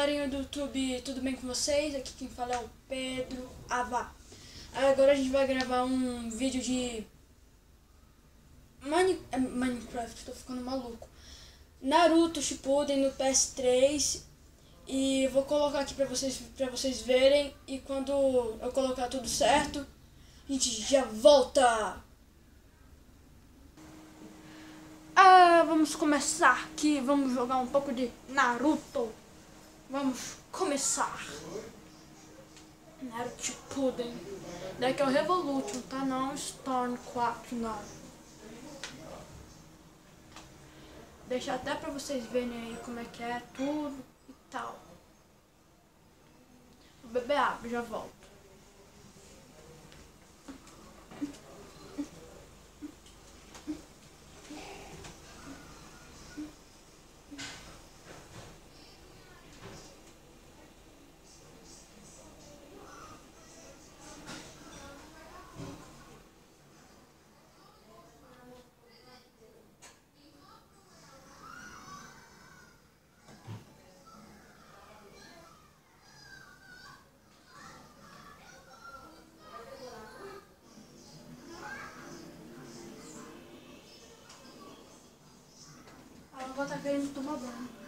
galerinha do YouTube, tudo bem com vocês? Aqui quem fala é o Pedro Ava. Agora a gente vai gravar um vídeo de Minecraft, tô ficando maluco. Naruto Shippuden no PS3. E vou colocar aqui pra vocês verem. E quando eu colocar tudo certo, a gente já volta! Vamos começar aqui, vamos jogar um pouco de Naruto. Vamos começar. Naruto Shippuden. Daqui é o Revolution, tá? Não Storm 4, não. Deixa até pra vocês verem aí como é que é tudo e tal. Vou beber água, já volto. Eu vou estar querendo tomar banho.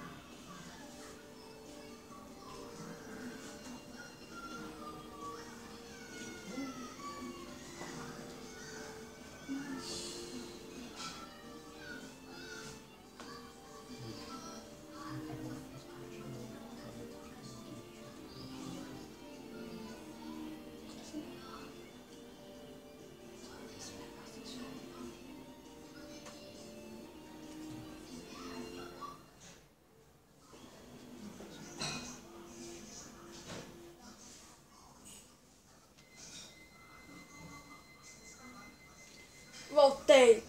Voltei.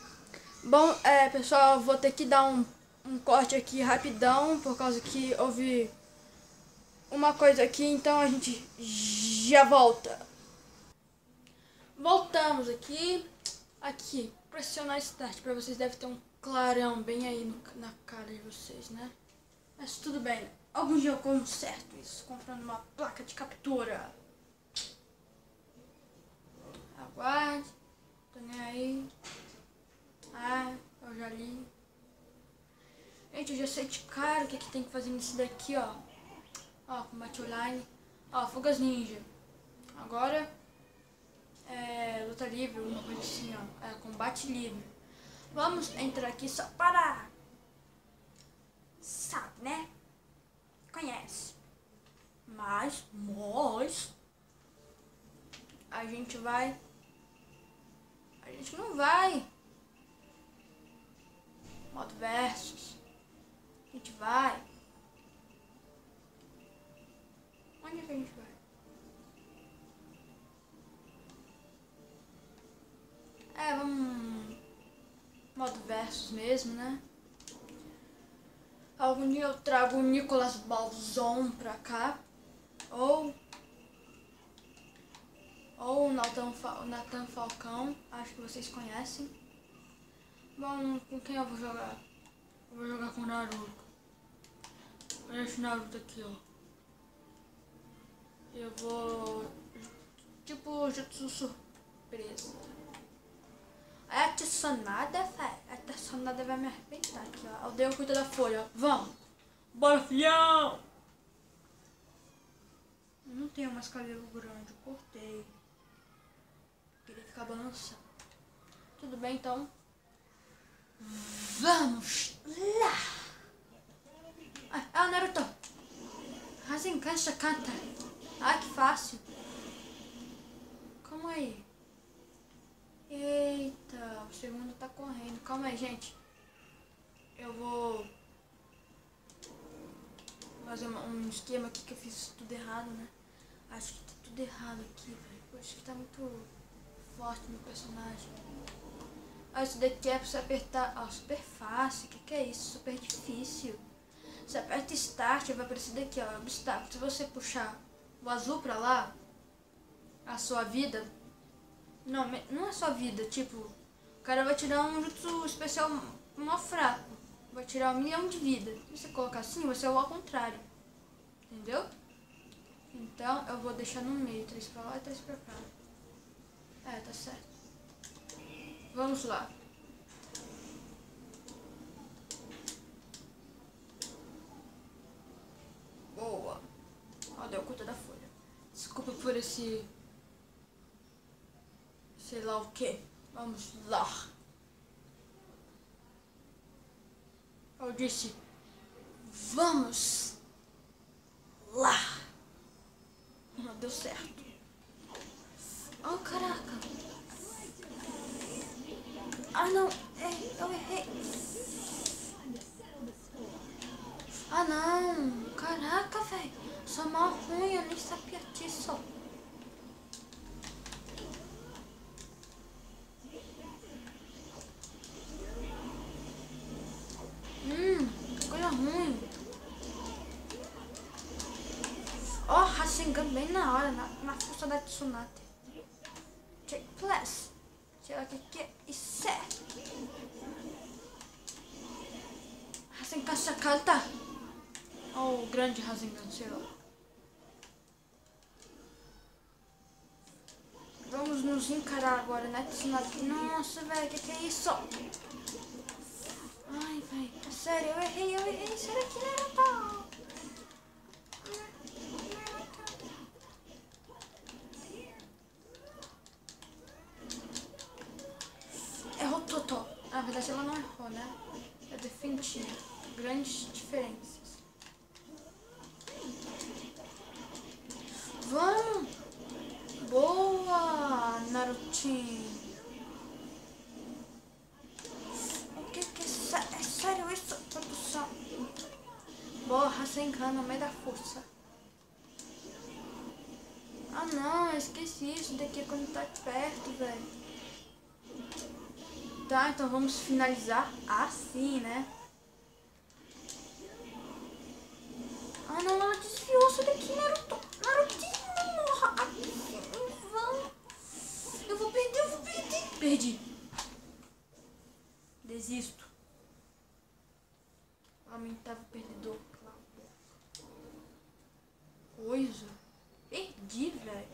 Bom, pessoal, vou ter que dar um corte aqui rapidão, por causa que houve uma coisa aqui, então a gente já volta. Voltamos aqui. Aqui, pressionar Start, pra vocês deve ter um clarão bem aí na cara de vocês, né? Mas tudo bem, algum dia eu conserto isso, comprando uma placa de captura. Aguarde. Tô nem aí. Eu já li. Gente, eu já sei de cara o que tem que fazer nisso daqui, ó. Ó, combate online. Ó, fugas ninja. Agora luta livre, uma coisa assim, ó. Combate livre. Vamos entrar aqui só para... Sabe, né? Conhece. Mas a gente vai... A gente não vai. Modo versus. A gente vai. Onde é que a gente vai? Vamos... Modo versus mesmo, né? Algum dia eu trago o Nicolas Balzon pra cá. Ou o Nathan Falcão, acho que vocês conhecem. Bom, com quem eu vou jogar? Eu vou jogar com o Naruto. Olha esse Naruto aqui, ó. Eu vou... Tipo, jutsu surpresa. A Tsunade, velho. A Tsunade vai me arrebentar aqui, ó. Aldeia cuida da folha, ó. Vamos! Bora, filhão! Eu não tenho mais cabelo grande, eu cortei. Queria ficar balançando. Tudo bem, então? Vamos lá! Naruto! Rasen cancha canta. Que fácil. Calma aí. Eita, o segundo tá correndo. Calma aí, gente. Eu vou fazer um esquema aqui que eu fiz tudo errado, né? Acho que tá tudo errado aqui, velho. Acho que tá muito forte meu personagem. Isso daqui é pra você apertar. Super fácil. O que é isso? Super difícil. Você aperta Start, vai aparecer daqui, ó. Obstáculo. Se você puxar o azul pra lá, a sua vida. Não é sua vida. Tipo, o cara vai tirar um jutsu especial mó fraco. Vai tirar 1 milhão de vida. Se você colocar assim, vai ser ao contrário. Entendeu? Então eu vou deixar no meio, 3 pra lá e 3 pra cá. É, tá certo. Vamos lá. Boa. Ó, deu conta da folha. Desculpa por esse... sei lá o que. Vamos lá. Eu disse... vamos lá. Não deu certo. Oh, caraca. Ah, não. Eu errei. Ah, não. Caraca, velho. Sou mal ruim, eu nem sabia disso. Coisa ruim. Ó, Rasengan bem na hora, na força da Tsunade. Take place. Sei lá o que é isso. É Rasengan Sakata. Ó, o grande Rasengan, sei lá. Vamos nos encarar agora, né, Tsunade? Nossa, velho, que é isso? Ai, velho, é sério, eu errei. Será que não era tal? Errou total. Na verdade, ela não errou, né? Eu defendi. Grandes diferenças. Vamos! Boa, Narutinho. O que é sério isso, produção? Boa, Rasengan no meio da força. Ah não, eu esqueci isso daqui quando tá perto, velho. Tá, então vamos finalizar assim, né? Ah não, ela desviou isso daqui, Naruto. Narutinho, não morra aqui, não vão. Eu vou perder. Perdi. Desisto. Lamentável perdedor. Coisa. Perdi, velho.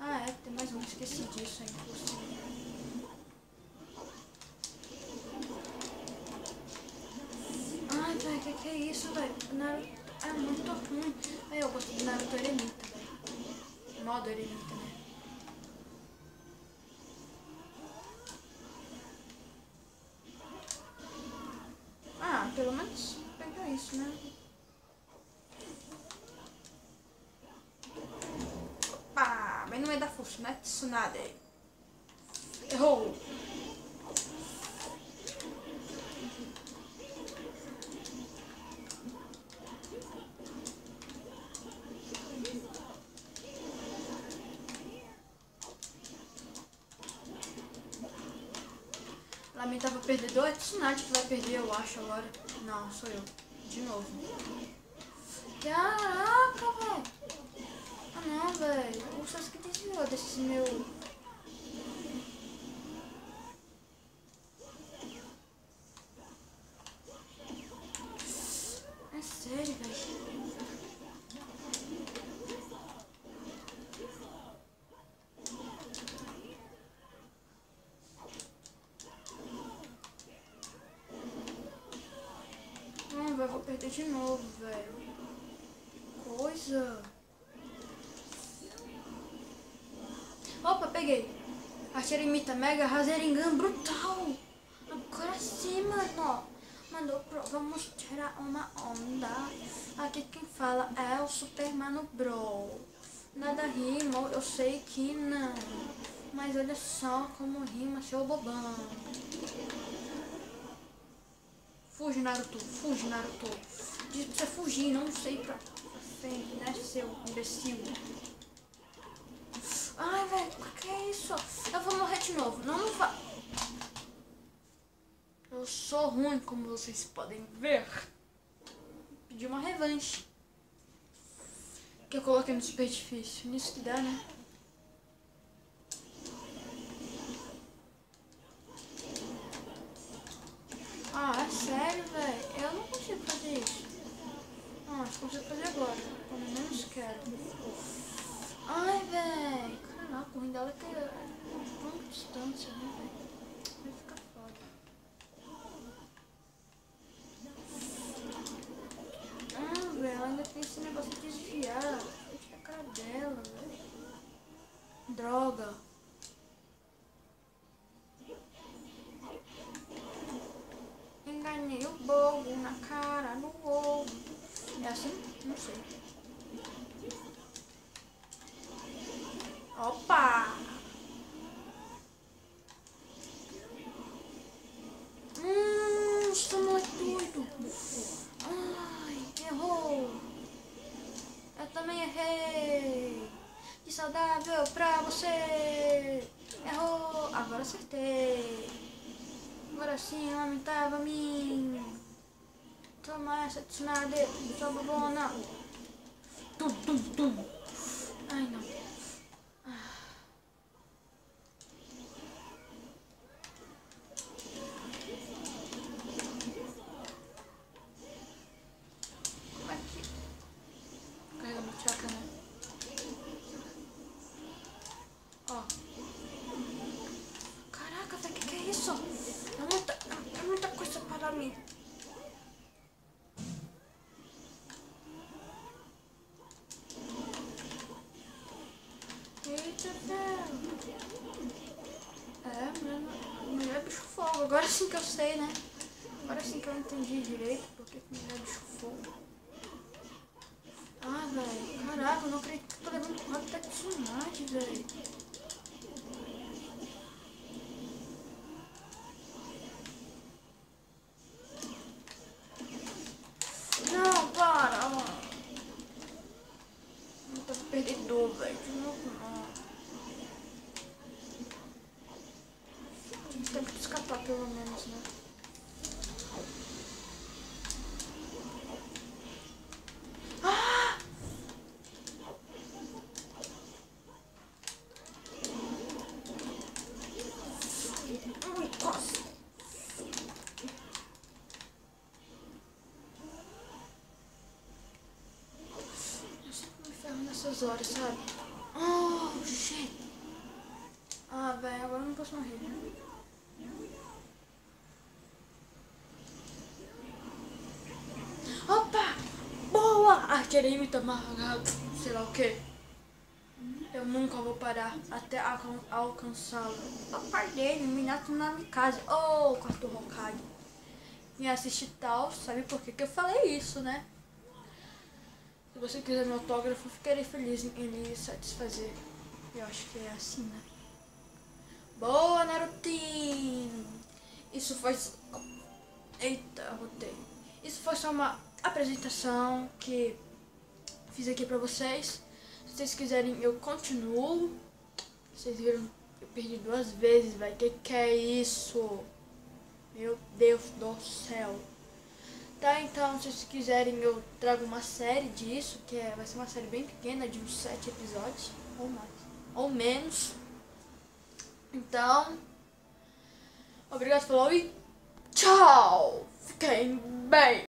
Ah, é, tem mais um. Esqueci disso, é impossível. Ai, velho, que é isso, velho? Naruto é muito ruim. Aí eu gosto de Naruto Eremita, velho. Modo Eremita, né? Ah, pelo menos pegou isso, né? Opa, bem no meio da força, né? Tsunade. Errou. Lamentável perdedor, é Tsunade que vai perder, eu acho, agora. Não, sou eu. De novo. Caraca, velho. Ah, não, velho. O Sasuke desviou desse meu... É sério, velho. Eu vou perder de novo, velho. Coisa. Opa, peguei. A Eremita Mega Rasengan brutal. Agora sim, mano. Mandou pro... Vamos tirar uma onda. Aqui quem fala é o Supermano Bro. Nada rima, eu sei que não. Mas olha só como rima, seu bobão. Fuge, Naruto. Fuge, Naruto. Diz pra você fugir, não sei pra frente, né, seu imbecil. Ai, velho, o que é isso? Eu vou morrer de novo. Não vai. Eu sou ruim, como vocês podem ver. Pedi uma revanche. Que eu coloquei no super difícil. Nisso que dá, né? Ah, é sério, velho? Eu não consigo fazer isso. Nossa, consigo fazer agora. Quando menos quero. Ai, véi. Caraca, o ruim dela é que é tão distância, né, véi? Vai ficar foda. Ah, velho, ela ainda tem esse negócio de desviar. Deixa a cara dela, velho. Droga. Enganei o bobo na cara, no ovo. É assim? Não sei. Opa! Esse moleque doido. Ai, errou. Eu também errei. Que saudável pra você. Errou. Agora acertei. Agora sim, lamentava mim. Toma essa tsunade, sua bobona. Tum, tum, tum. Ai, não. Como é que... Carrega meu chakra, né? Ó. Caraca, velho, que é isso? É muita coisa para mim. Eita, velho. Mulher é bicho fogo. Agora sim que eu sei, né? Agora sim que eu entendi direito porque mulher é bicho fogo. Ah, velho. Caraca, eu não acredito que eu tô levando porrada da tsunade, velho. Não, para, mano. Não tô perdedor, velho. De novo, não. Tem que escapar, pelo menos, né? Ah! Quase. Eu sempre me ferro nessas horas, sabe? Oh, shit. Ah, velho, agora eu não posso morrer, né? Opa! Boa! Arqueirei me tomar, sei lá o que. Eu nunca vou parar até alcançá-lo. Papai dele, Minato Namikaze. Oh, quarto Hokage. Me assiste tal, sabe por que eu falei isso, né? Se você quiser meu autógrafo, ficarei feliz em lhe satisfazer. Eu acho que é assim, né? Boa, Narutinho! Isso foi... Eita, rotei. Isso foi só uma apresentação que fiz aqui pra vocês. Se vocês quiserem, eu continuo. Vocês viram, eu perdi 2 vezes, velho. Que é isso? Meu Deus do céu. Tá, então, se vocês quiserem, eu trago uma série disso, que vai ser uma série bem pequena, de uns 7 episódios, ou mais, ou menos. Então, obrigado, falou e tchau! Fiquem bem!